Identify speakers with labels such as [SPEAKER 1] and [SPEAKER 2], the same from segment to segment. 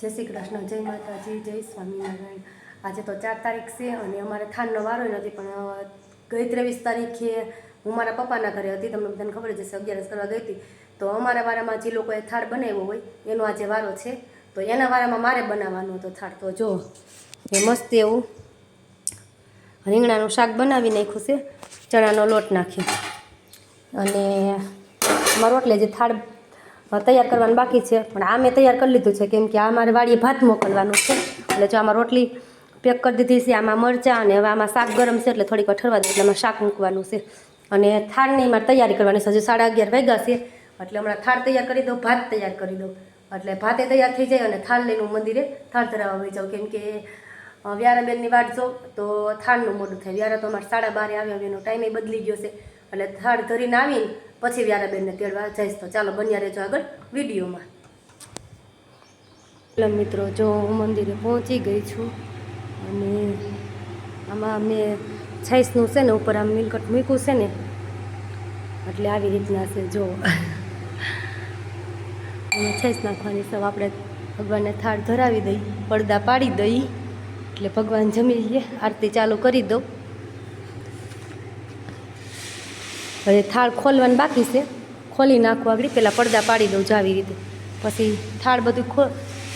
[SPEAKER 1] જય શ્રી કૃષ્ણ, જય માતાજી, જય સ્વામિનારાયણ। આજે તો 4 તારીખ છે અને અમારે થાનનો વારો નથી, પણ ગઈ 23 તારીખે હું મારા પપ્પાના ઘરે હતી। તમને બધાને ખબર જ હશે, 11 કરવા ગઈ હતી। તો અમારા વારામાં જે લોકોએ થાળ બનાવ્યો હોય એનો આજે વારો છે, તો એના વારામાં મારે બનાવવાનો હતો થાળ। તો જો એ મસ્ત એવું રીંગણાનું શાક બનાવી નાખ્યું છે, ચણાનો લોટ નાખી, અને અમારો રોટલી જે થાળ તૈયાર કરવાનું બાકી છે, પણ આ મેં તૈયાર કરી લીધું છે, કેમ કે આ મારે વાડીએ ભાત મોકલવાનું છે। એટલે જો આમાં રોટલી પેક કરી દીધી છે, આમાં મરચાં, અને હવે આમાં શાક ગરમ છે એટલે થોડીક વાર ઠરવા દે, એટલે આમાં શાક મૂકવાનું છે। અને થાળની મારે તૈયારી કરવાની છે, હજુ 11:30 વાગ્યા છે, એટલે હમણાં થાળ તૈયાર કરી દઉં, ભાત તૈયાર કરી દઉં, એટલે ભાતે તૈયાર થઈ જાય અને થાળ લઈને મંદિરે થાળ ધરાવવા વહી જાઉં, કેમ કે વ્યારાબેનની વાટ જો તો થાળનું મોડું થાય। વ્યારા તો અમારે 12:30 આવ્યા, એનો ટાઈમે બદલી ગયો છે, એટલે થાળ ધરીને આવીને પછી વ્યારાબેનને તેડવા જઈશ। તો ચાલો બન્યા રહેજો આગળ વિડીયોમાં। એટલે મિત્રો જો હું મંદિરે પહોંચી ગઈ છું, અને આમાં મેં છાઈસનું છે ને ઉપર આમ મિલકટ મૂક્યું છે ને, એટલે આવી રીતના છે। જો છાઈસ નાખવાની સૌ આપણે ભગવાનને થાળ ધરાવી દઈ, પડદા પાડી દઈ, એટલે ભગવાન જમી લઈએ, આરતી ચાલુ કરી દઉં। હવે થાળ ખોલવાનું બાકી છે, ખોલી નાખવા આગળ પહેલાં પડદા પાડી દઉં, આવી રીતે પછી થાળ બધું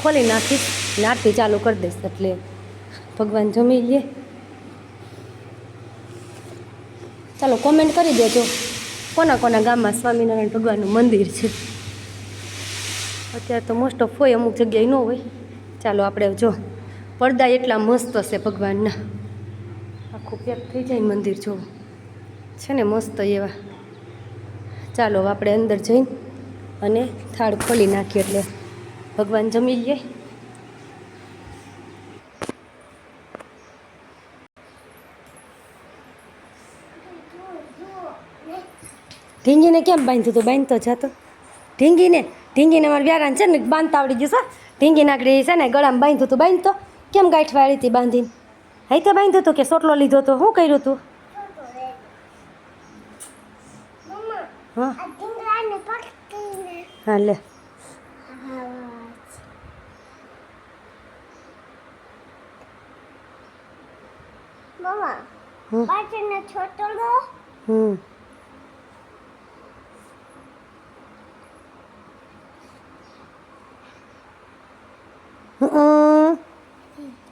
[SPEAKER 1] ખોલી નાખીશ અને આરતી ચાલુ કરી દઈશ, એટલે ભગવાન જમી લઈએ। ચાલો કોમેન્ટ કરી દેજો કોના કોના ગામમાં સ્વામિનારાયણ ભગવાનનું મંદિર છે। અત્યારે તો મોસ્ટ ઓફ હોય, અમુક જગ્યાએ ન હોય। ચાલો આપણે જો પડદા એટલા મસ્ત છે ભગવાનના, આખું પેક થઈ જાય મંદિર, જો છે ને મસ્ત એવા। ચાલો આપણે અંદર જઈને અને થાળ ખોલી નાખીએ, એટલે ભગવાન જમી લઈએ। ઢીંગીને કેમ બાંધ્યું હતું? બાંધતો જતો ઢીંગીને મારે વ્યારાને છે ને બાંધતા આવડી ગયું છે। ઢીંગી નાકડી છે ને ગળામાં બાંધ્યું હતું, બાંધતો કેમ ગાંઠ વાળી હતી બાંધીને? હાઈ તો બાંધ્યું હતું કે સોટલો લીધો હતો? શું કર્યું હતું? હા લે,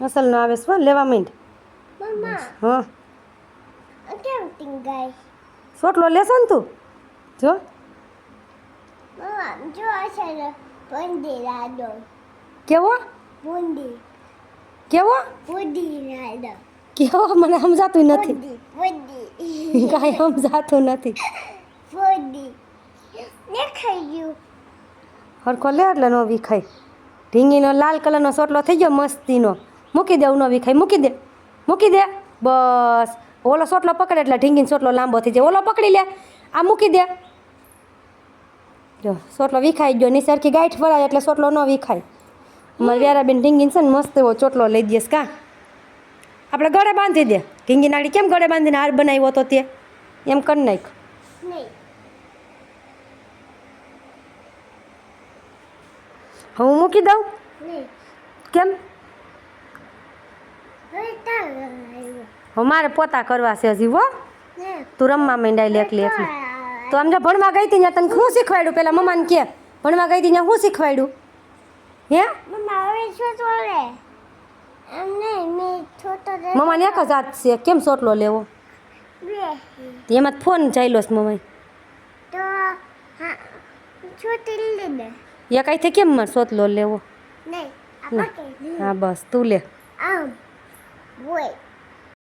[SPEAKER 1] અસલ નો આવે છે, લેવા માંડ। હા સોટલો લેશો ને તું? જો કેવો કેવો કેવો? મને સમજાતું નથી, કાંઈ સમજાતું નથી। હરખો લે એટલે નો વિખાય। ઢીંગીનો લાલ કલરનો સોટલો થઈ ગયો મસ્તીનો, મૂકી દે, નો વિખાય, મૂકી દે, મૂકી દે, બસ। ઓલો સોટલો પકડે એટલે ઢીંગીનો સોટલો લાંબો થઈ જાય, ઓલો પકડી લે, આ મૂકી દે। જો સોટલો વિખાઈ ગયો, ની સરખી ગાંઠ ભરાય એટલે સોટલો ન વિખાય। અમારે વ્યારાબેન ઢીંગીને છે ને મસ્ત એવો ચોટલો લઈ દઈશ, કાં આપણે ગળે બાંધી દે। ઢીંગી નાડી કેમ ગળે બાંધીને હાર બનાવ્યો હતો તે, એમ કરી નાખ। હું મૂકી દઉં? કેમ? હવે મારે પોતા કરવા છે હજી, હો તું રમવા માંડાય એકલી એકલી। તો આમ જો ભણવા ગઈ હતી ત્યાં તને શું શીખવાડ્યું? પેલા મમ્માને કે ભણવા ગઈ હતી ત્યાં શું શીખવાડ્યું? હે મમ્માને એક જ હાથ છે, કેમ સોટલો લેવો? એમાં ફોન ચાલ્યો છે મમ્માએ, એક આઈથી કેમ મારે સોટલો લેવો? હા બસ તું લે।